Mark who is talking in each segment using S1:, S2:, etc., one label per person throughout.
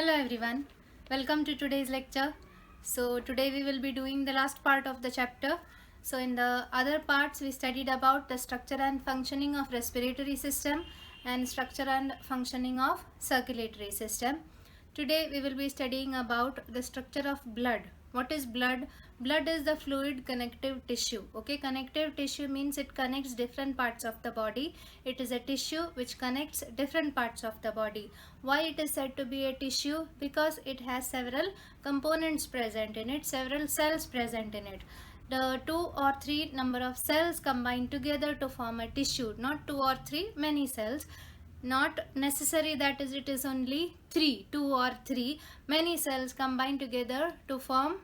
S1: Hello everyone, welcome to today's lecture. So today we will be doing the last part of the chapter. So in the other parts we studied about the structure and functioning of respiratory system and structure and functioning of circulatory system. Today we will be studying about the structure of blood. What is blood? Blood is the fluid connective tissue. Okay, connective tissue means it connects different parts of the body. It is a tissue which connects different parts of the body. Why it is said to be a tissue? Because it has several components present in it, several cells present in it. The 2 or 3 number of cells combine together to form a tissue. Not 2 or 3, many cells. Not necessary that is it is only 3, 2 or 3. Many cells combine together to form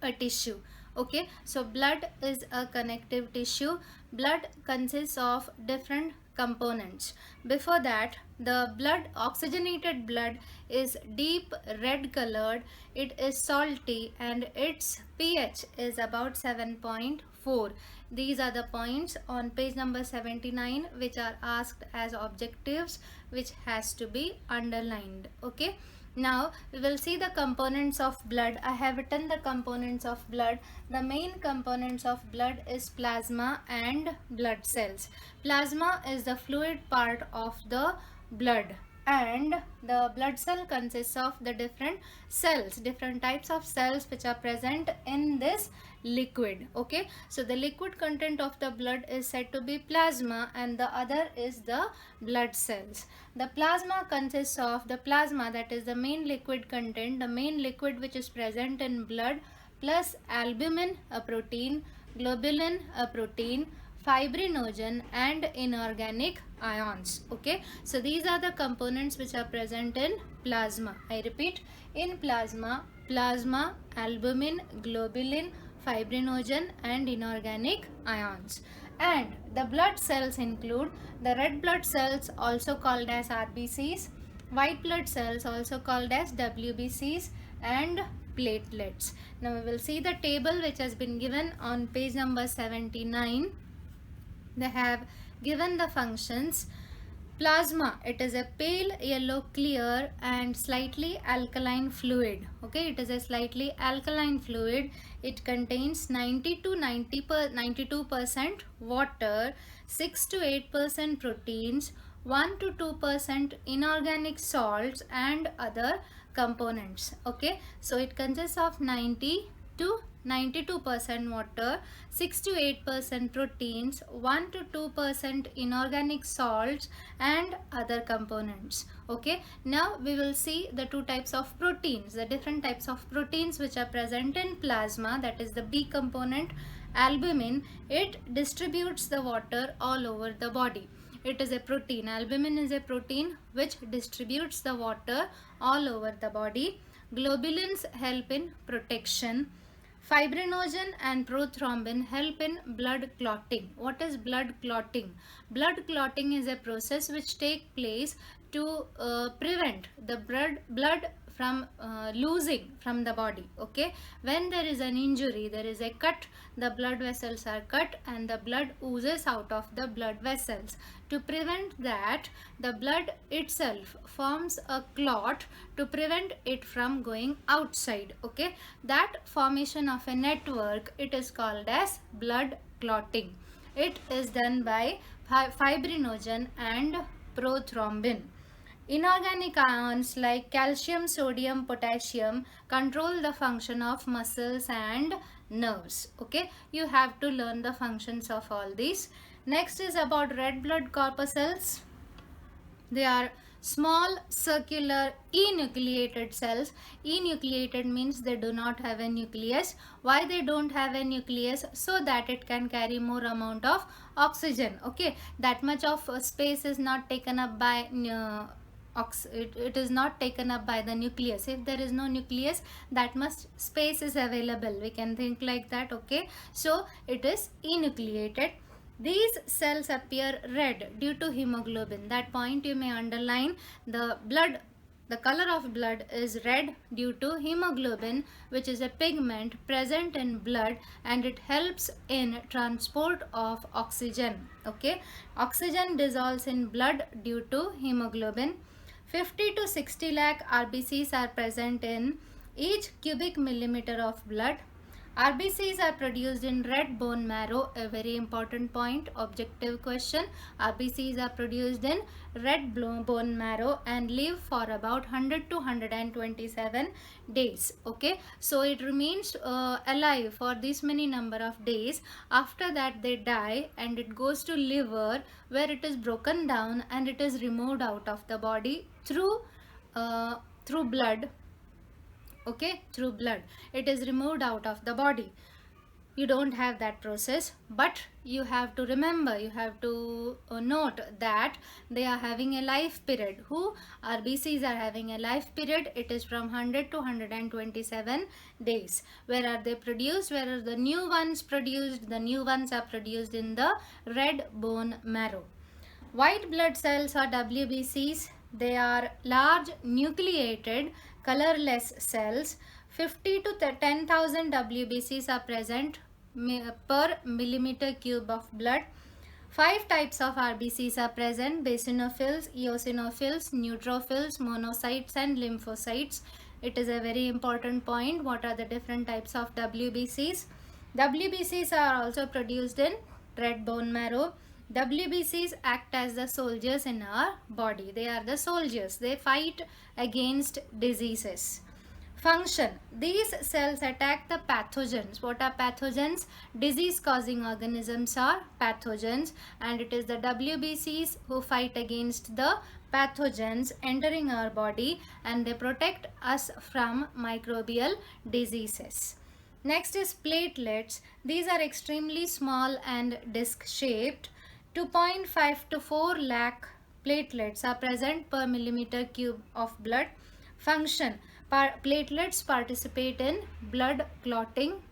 S1: a tissue. Okay, so blood is a connective tissue. Blood consists of different components. Before that, the blood, oxygenated blood, is deep red colored. It is salty and its pH is about 7.4. These are the points on page number 79 which are asked as objectives, which has to be underlined. Okay, now we will see the components of blood. I have written the components of blood. The main components of blood is plasma and blood cells. Plasma is the fluid part of the blood, and the blood cell consists of the different cells, different types of cells which are present in this liquid. Okay, so the liquid content of the blood is said to be plasma and the other is the blood cells. The plasma consists of the plasma, that is the main liquid content, the main liquid which is present in blood, plus albumin, a protein, globulin, a protein, fibrinogen and inorganic ions. Okay, so these are the components which are present in plasma. I repeat, in plasma, albumin, globulin, fibrinogen and inorganic ions. And the blood cells include the red blood cells, also called as RBCs, white blood cells, also called as WBCs, and platelets. Now we will see the table which has been given on page number 79. They have given the functions. Plasma, it is a pale yellow clear and slightly alkaline fluid. Okay, it is a slightly alkaline fluid. It contains 90 to 92% water, 6 to 8% proteins, 1 to 2% inorganic salts and other components. Okay, so it consists of 90 to 92% water, 6 to 8% proteins, 1 to 2% inorganic salts and other components. Okay, now we will see the two types of proteins, the different types of proteins which are present in plasma, that is the B component, albumin. It distributes the water all over the body. It is a protein. Albumin is a protein which distributes the water all over the body. Globulins help in protection. Fibrinogen and prothrombin help in blood clotting. What is blood clotting? Blood clotting is a process which takes place to prevent the blood from losing from the body. Okay, when there is an injury, there is a cut, the blood vessels are cut and the blood oozes out of the blood vessels. To prevent that, the blood itself forms a clot to prevent it from going outside. Okay, that formation of a network, it is called as blood clotting. It is done by fibrinogen and prothrombin. Inorganic ions like calcium, sodium, potassium control the function of muscles and nerves. Okay, you have to learn the functions of all these. Next is about red blood corpuscles. They are small circular enucleated cells. Enucleated means they do not have a nucleus. Why they don't have a nucleus? So that it can carry more amount of oxygen. Okay, that much of space is not taken up by it is not taken up by the nucleus. If there is no nucleus, that much space is available. We can think like that. Okay, so it is enucleated. These cells appear red due to hemoglobin. That point you may underline. The color of blood is red due to hemoglobin, which is a pigment present in blood and it helps in transport of oxygen. Okay, oxygen dissolves in blood due to hemoglobin. 50 to 60 lakh RBCs are present in each cubic millimeter of blood. RBCs are produced in red bone marrow, a very important point, objective question. RBCs are produced in red bone marrow and live for about 100 to 127 days. Okay, so it remains alive for this many number of days. After that they die and it goes to liver, where it is broken down and it is removed out of the body through blood. Okay, through blood it is removed out of the body. You don't have that process, but you have to remember, you have to note that they are having a life period. Who? RBCs are having a life period. It is from 100 to 127 days. Where are they produced? Where are the new ones produced? The new ones are produced in the red bone marrow. White blood cells or WBCs, they are large nucleated colorless cells. 50 to 10,000 WBCs are present per millimeter cube of blood. 5 types of RBCs are present: basophils, eosinophils, neutrophils, monocytes and lymphocytes. It is a very important point. What are the different types of WBCs? WBCs are also produced in red bone marrow. WBCs act as the soldiers in our body. They are the soldiers. They fight against diseases. Function. These cells attack the pathogens. What are pathogens? Disease causing organisms are pathogens, and it is the WBCs who fight against the pathogens entering our body, and they protect us from microbial diseases. Next is platelets. These are extremely small and disc shaped. 2.5 to 4 lakh platelets are present per millimeter cube of blood. Function. Platelets participate in blood clotting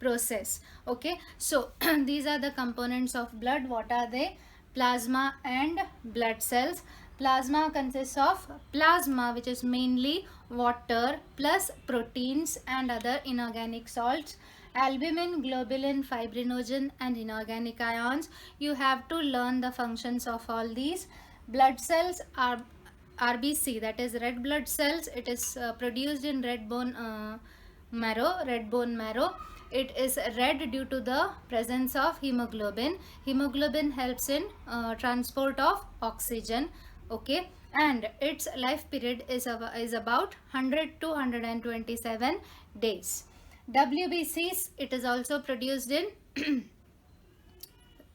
S1: process. Okay, so these are the components of blood. What are they? Plasma and blood cells. Plasma consists of plasma, which is mainly water plus proteins and other inorganic salts. Albumin, globulin, fibrinogen and inorganic ions. You have to learn the functions of all these. Blood cells are RBC, that is red blood cells. It is produced in red bone marrow. It is red due to the presence of hemoglobin. Hemoglobin helps in transport of oxygen. Okay, and its life period is about 100 to 127 days. WBCs, it is also produced in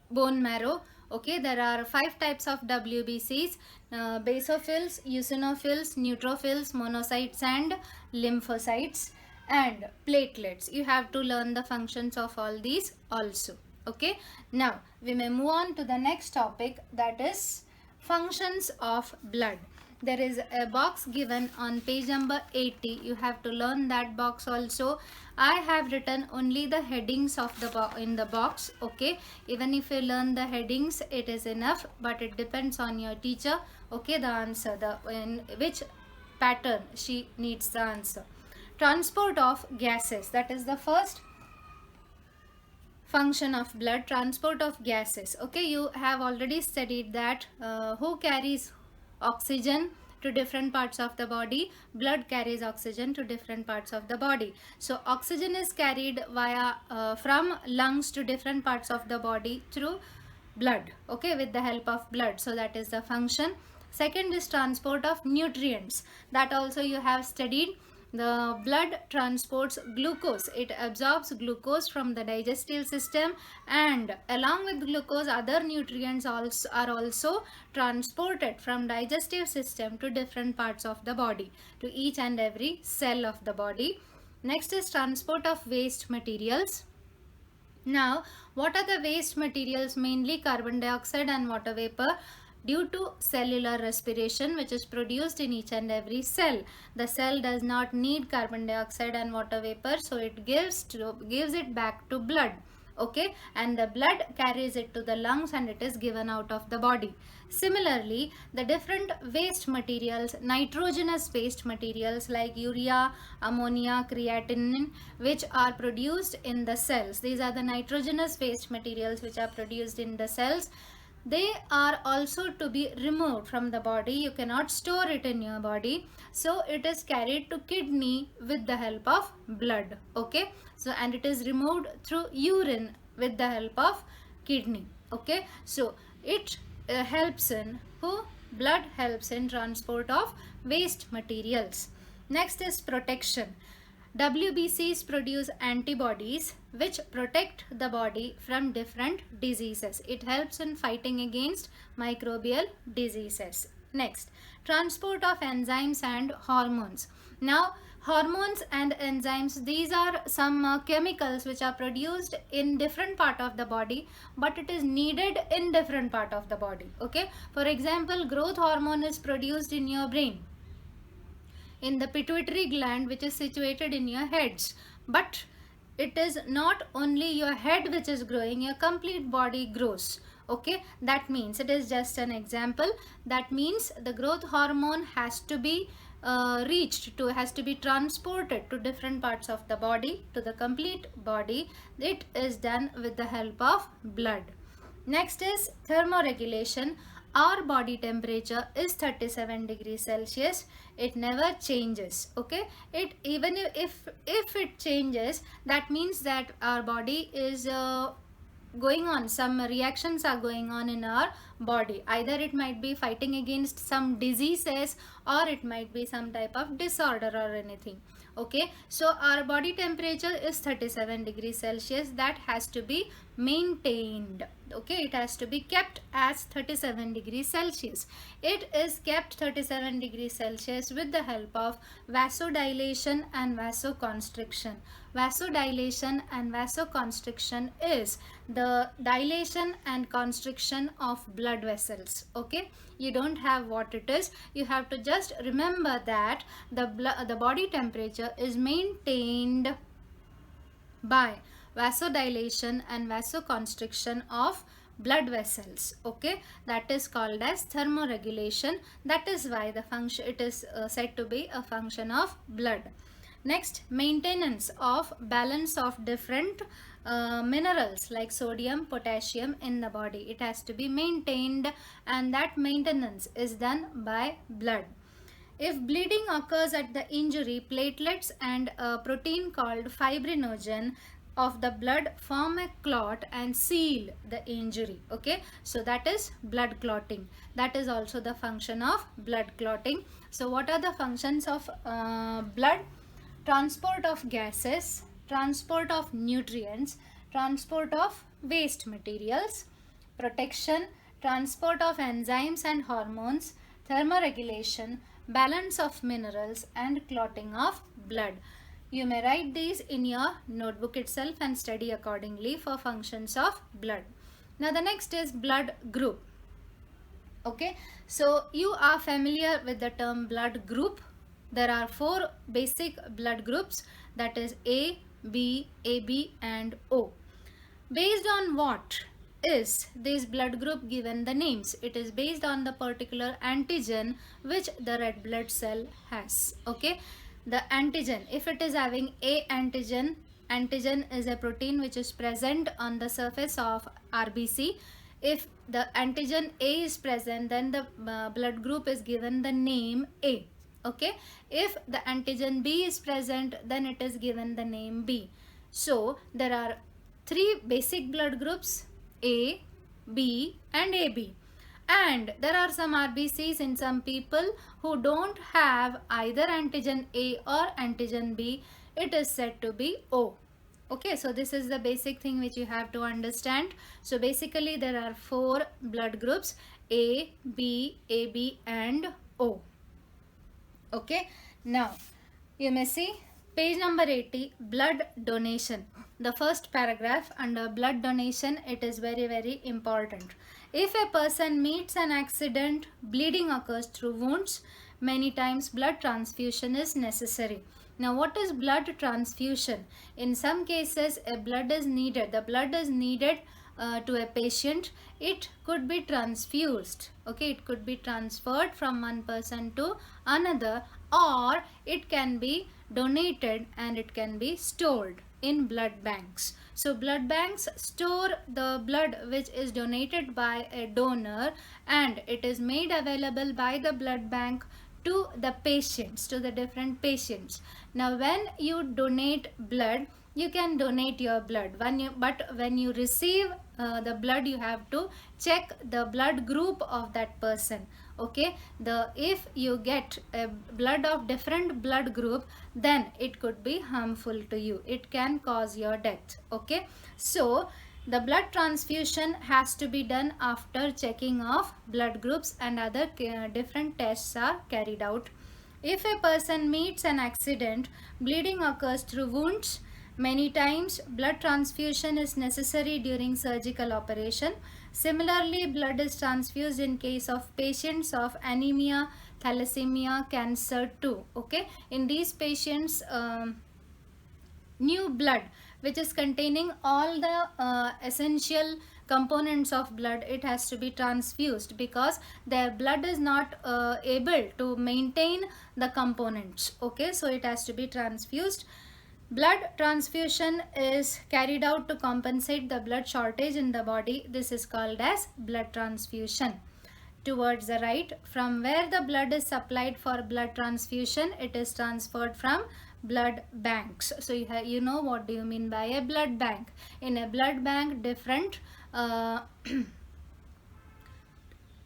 S1: bone marrow. Okay, there are 5 types of WBCs: basophils, eosinophils, neutrophils, monocytes and lymphocytes, and platelets. You have to learn the functions of all these also. Okay, now we may move on to the next topic, that is functions of blood. There is a box given on page number 80. You have to learn that box also. I have written only the headings of the in the box. Okay, even if you learn the headings, it is enough, but it depends on your teacher. Okay, the answer, in which pattern she needs the answer. Transport of gases, that is the first function of blood. Transport of gases. Okay, you have already studied that who carries oxygen to different parts of the body. Blood carries oxygen to different parts of the body. So oxygen is carried via from lungs to different parts of the body through blood. Okay, with the help of blood. So that is the function. Second is transport of nutrients. That also you have studied. The blood transports glucose. It absorbs glucose from the digestive system, and along with glucose, other nutrients also are also transported from digestive system to different parts of the body, to each and every cell of the body. Next is transport of waste materials. Now, what are the waste materials? Mainly carbon dioxide and water vapor, due to cellular respiration, which is produced in each and every cell. The cell does not need carbon dioxide and water vapor, so it gives it back to blood. Okay, and the blood carries it to the lungs and it is given out of the body. Similarly, the different waste materials, nitrogenous waste materials like urea, ammonia, creatinine, which are produced in the cells. These are the nitrogenous waste materials which are produced in the cells. they are also to be removed from the body. You cannot store it in your body, so it is carried to kidney with the help of blood. Okay, so and it is removed through urine with the help of kidney. Okay, so it helps in blood helps in transport of waste materials. Next is protection. WBCs produce antibodies which protect the body from different diseases. It helps in fighting against microbial diseases. Next, transport of enzymes and hormones. Now, hormones and enzymes, these are some chemicals which are produced in different part of the body, but it is needed in different part of the body. Okay, for example, growth hormone is produced in your brain, in the pituitary gland, which is situated in your heads, but it is not only your head which is growing, your complete body grows. Okay, that means, it is just an example, that means the growth hormone has to be has to be transported to different parts of the body, to the complete body. It is done with the help of blood. Next is thermoregulation. Our body temperature is 37 degrees Celsius. It never changes. Okay, it even if it changes, that means that our body is going on, some reactions are going on in our body. Either it might be fighting against some diseases, or it might be some type of disorder or anything. Okay, so our body temperature is 37 degrees Celsius. That has to be maintained. Okay, it has to be kept as 37 degrees Celsius. It is kept 37 degrees Celsius with the help of vasodilation and vasoconstriction. Vasodilation and vasoconstriction is the dilation and constriction of blood vessels. Okay, you don't have what it is, you have to just remember that the body temperature is maintained by vasodilation and vasoconstriction of blood vessels. Okay, that is called as thermoregulation. That is why the function, it is said to be a function of blood. Next, maintenance of balance of different minerals like sodium, potassium in the body. It has to be maintained, and that maintenance is done by blood. If bleeding occurs at the injury, platelets and a protein called fibrinogen of the blood form a clot and seal the injury. Okay, so that is blood clotting. That is also the function of blood clotting. So what are the functions of blood? Transport of gases, transport of nutrients, transport of waste materials, protection, transport of enzymes and hormones, thermoregulation, balance of minerals, and clotting of blood. You may write these in your notebook itself and study accordingly for functions of blood. Now the next is blood group. Okay, so you are familiar with the term blood group. There are 4 basic blood groups, that is A, B, AB and O. Based on what is this blood group given the names? It is based on the particular antigen which the red blood cell has. Okay, the antigen, if it is having A antigen, antigen is a protein which is present on the surface of RBC. If the antigen A is present, then the blood group is given the name A. Okay, if the antigen B is present, then it is given the name B. So there are 3 basic blood groups, A, B and AB. And there are some RBCs in some people who don't have either antigen A or antigen B. It is said to be O. Okay, so this is the basic thing which you have to understand. So basically there are 4 blood groups, A, B, AB and O. Okay, now you may see page number 80, blood donation. The first paragraph under blood donation, it is very important. If a person meets an accident, bleeding occurs through wounds, many times blood transfusion is necessary. Now what is blood transfusion? In some cases a blood is needed. The blood is needed to a patient. It could be transfused. Okay, it could be transferred from one person to another, or it can be donated and it can be stored. in blood banks. So blood banks store the blood which is donated by a donor, and it is made available by the blood bank to the patients, to the different patients. Now when you donate blood, you can donate your blood. But when you receive the blood, you have to check the blood group of that person. Okay, if you get a blood of different blood group, then it could be harmful to you. It can cause your death. Okay, so the blood transfusion has to be done after checking of blood groups, and other different tests are carried out. If a person meets an accident, bleeding occurs through wounds. Many times blood transfusion is necessary during surgical operation. Similarly, blood is transfused in case of patients of anemia, thalassemia, cancer too. Okay, in these patients, new blood which is containing all the essential components of blood, it has to be transfused, because their blood is not able to maintain the components. Okay, so it has to be transfused. Blood transfusion is carried out to compensate the blood shortage in the body. This is called as blood transfusion. Towards the right, from where the blood is supplied for blood transfusion, it is transferred from blood banks. So you know what do you mean by a blood bank. In a blood bank, different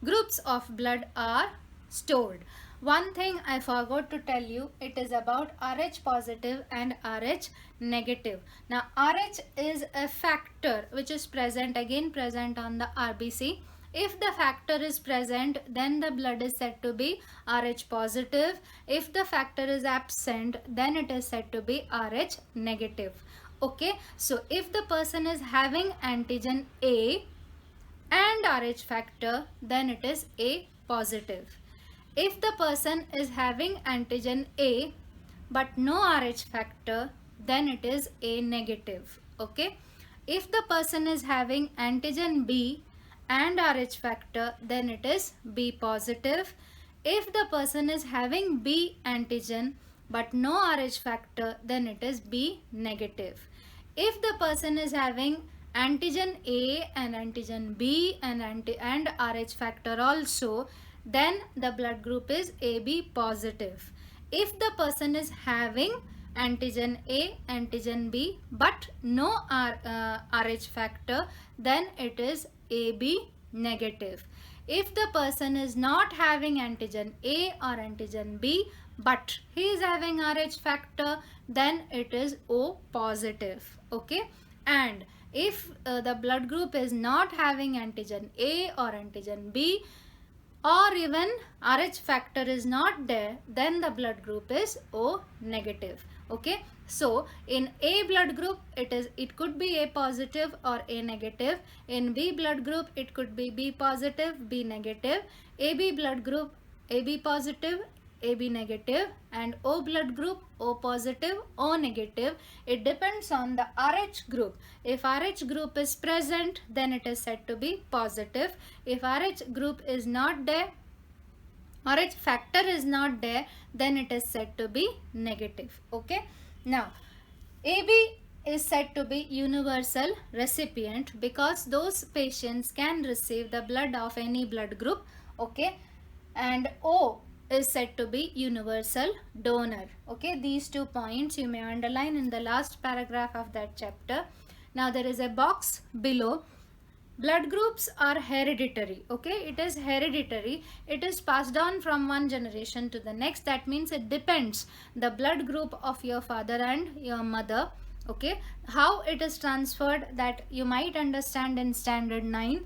S1: groups of blood are stored. One thing I forgot to tell you, it is about Rh positive and Rh negative. Now Rh is a factor which is present on the RBC. If the factor is present, then the blood is said to be Rh positive. If the factor is absent, then it is said to be Rh negative. Okay, so if the person is having antigen A and Rh factor, then it is A positive. If the person is having antigen A but no Rh factor, then it is A negative. Okay, if the person is having antigen B and Rh factor, then it is B positive. If the person is having B antigen but no Rh factor, then it is B negative. If the person is having antigen A and antigen B and Rh factor also, then the blood group is AB positive. If the person is having antigen A, antigen B but no Rh factor, then it is AB negative. If the person is not having antigen A or antigen B but he is having Rh factor, then it is O positive. Okay, and if the blood group is not having antigen A or antigen B, or even Rh factor is not there, then the blood group is O negative. Okay, so in A blood group, it could be A positive or A negative. In B blood group, it could be B positive, B negative. AB blood group, AB positive, AB negative, and O blood group, O positive, O negative. It depends on the Rh group. If Rh group is present, then it is said to be positive. If Rh group is not there, Rh factor is not there, then it is said to be negative. Okay, now AB is said to be universal recipient, because those patients can receive the blood of any blood group. Okay, and O is said to be universal donor. Okay, these 2 points you may underline in the last paragraph of that chapter. Now there is a box below. Blood groups are hereditary. Okay, it is hereditary. It is passed on from one generation to the next. That means it depends the blood group of your father and your mother. Okay, how it is transferred, that you might understand in standard 9.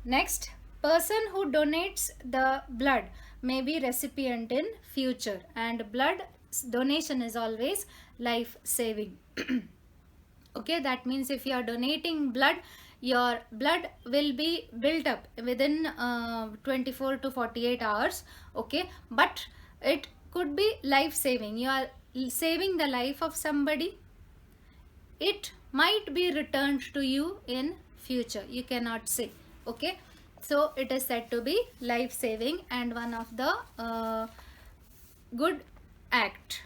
S1: Next, person who donates the blood may be recipient in future, and blood donation is always life saving. Okay, that means if you are donating blood, your blood will be built up within 24 to 48 hours. Okay, but it could be life saving. You are saving the life of somebody. It might be returned to you in future, you cannot say. Okay, so it is said to be life saving and one of the good act.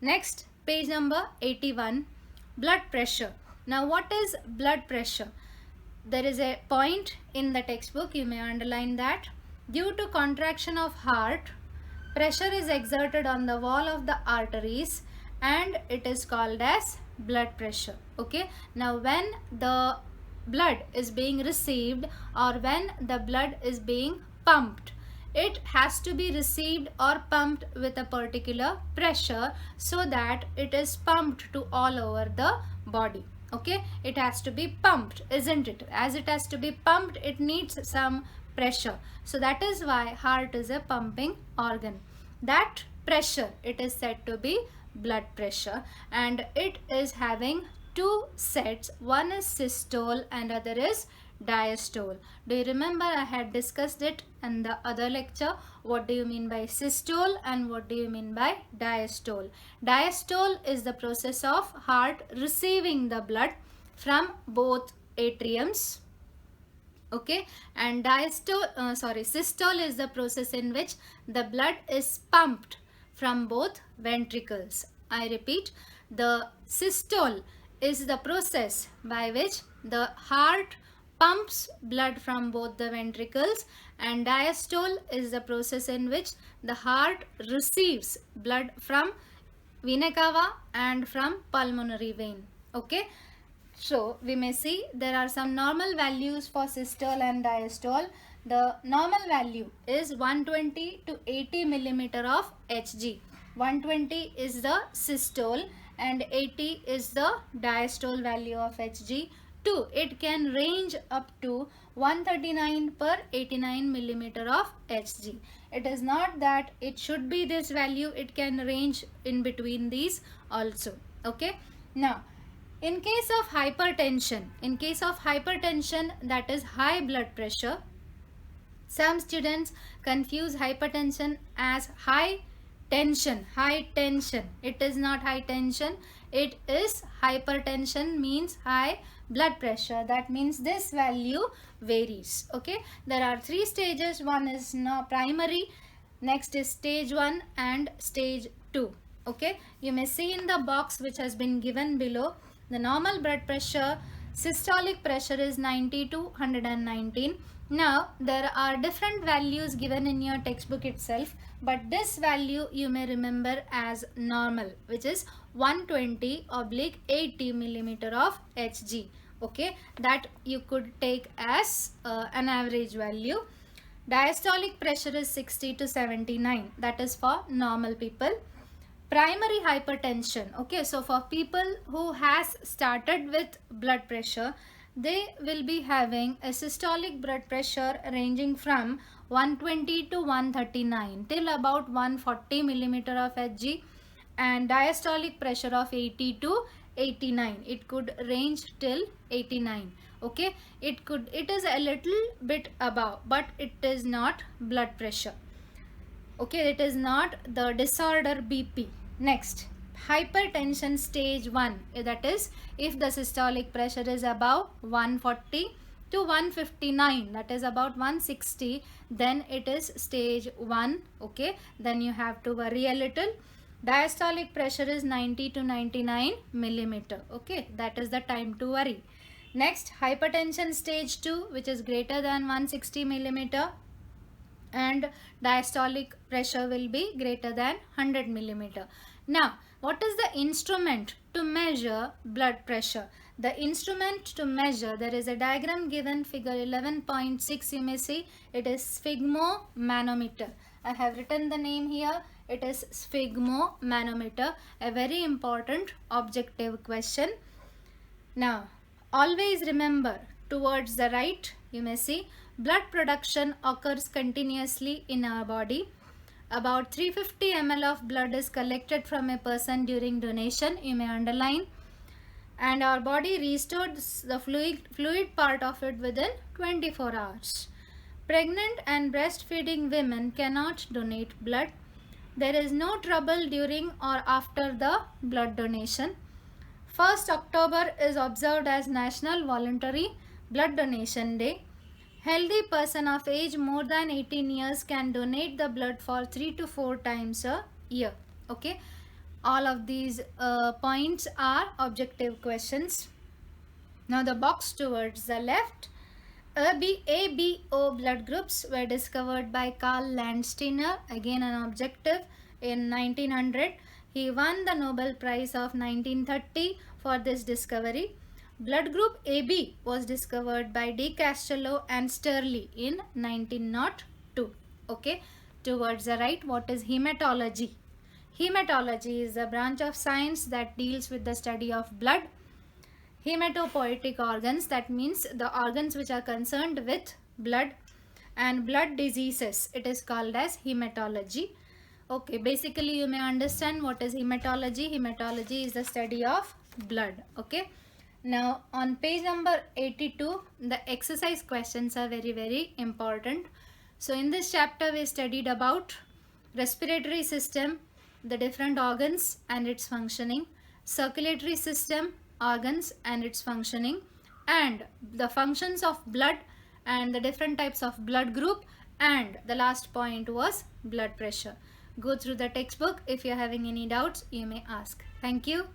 S1: Next, page number 81. blood pressure. Now what is blood pressure? There is a point in the textbook, you may underline that. Due to contraction of heart, pressure is exerted on the wall of the arteries and it is called as blood pressure. Okay, now when the blood is being received or when the blood is being pumped, it has to be received or pumped with a particular pressure so that it is pumped to all over the body. Okay, it has to be pumped, isn't it? As it has to be pumped, it needs some pressure. So that is why heart is a pumping organ. That pressure, it is said to be blood pressure, and it is having two sets. One is systole and other is diastole. Do you remember I had discussed it in the other lecture? What do you mean by systole and what do you mean by diastole? Diastole is the process of heart receiving the blood from both atriums. Okay, and systole is the process in which the blood is pumped from both ventricles. I repeat, the systole is the process by which the heart pumps blood from both the ventricles, and diastole is the process in which the heart receives blood from vena cava and from pulmonary vein. Okay, so we may see there are some normal values for systole and diastole. The normal value is 120 to 80 millimeter of Hg. 120 is the systole and 80 is the diastole value of Hg. It can range up to 139 per 89 millimeter of Hg. It is not that it should be this value, it can range in between these also. Okay, now in case of hypertension, that is high blood pressure, some students confuse hypertension as high tension. It is not high tension, it is hypertension, means high blood pressure. That means this value varies. Okay, there are three stages. One is now primary, next is stage 1 and stage 2. Okay, you may see in the box which has been given below, the normal blood pressure, systolic pressure is 90 to 119. Now there are different values given in your textbook itself, but this value you may remember as normal, which is 120/80 millimeter of Hg. Okay, that you could take as an average value. Diastolic pressure is 60 to 79, that is for normal people. Primary hypertension, okay, so for people who has started with blood pressure, they will be having a systolic blood pressure ranging from 120 to 139 till about 140 millimeter of Hg, and diastolic pressure of 80 to 89. It could range till 89. Okay, it is a little bit above, but it is not blood pressure. Okay, it is not the disorder BP. Next, hypertension stage 1, that is if the systolic pressure is above 140 to 159, that is about 160, then it is stage 1. Okay, then you have to worry a little. Diastolic pressure is 90 to 99 millimeter. Okay, that is the time to worry. Next, hypertension stage 2, which is greater than 160 millimeter, and diastolic pressure will be greater than 100 millimeter. Now, what is the instrument to measure blood pressure? The instrument to measure, there is a diagram given, figure 11.6, you may see, it is sphygmomanometer. I have written the name here, it is sphygmomanometer, a very important objective question. Now, always remember, towards the right, you may see, blood production occurs continuously in our body. About 350 ml of blood is collected from a person during donation, you may underline, and our body restores the fluid part of it within 24 hours. Pregnant and breastfeeding women cannot donate blood. There is no trouble during or after the blood donation. 1st October is observed as National Voluntary Blood Donation Day. Healthy person of age more than 18 years can donate the blood for 3 to 4 times a year. Okay. all of these points are objective questions. Now the box towards the left, ABO blood groups were discovered by Karl Landsteiner, again an objective, in 1900. He won the Nobel Prize of 1930 for this discovery. Blood group AB was discovered by De Castello and Sterling in 1902. Okay, towards the right, what is hematology? Hematology is a branch of science that deals with the study of blood. Hematopoietic organs, that means the organs which are concerned with blood and blood diseases, it is called as hematology. Okay, basically you may understand what is hematology. Hematology is the study of blood. Okay, now on page number 82, the exercise questions are very important. So in this chapter we studied about respiratory system, the different organs and its functioning, circulatory system, organs and its functioning, and the functions of blood and the different types of blood group, and the last point was blood pressure. Go through the textbook. If you are having any doubts, you may ask. Thank you.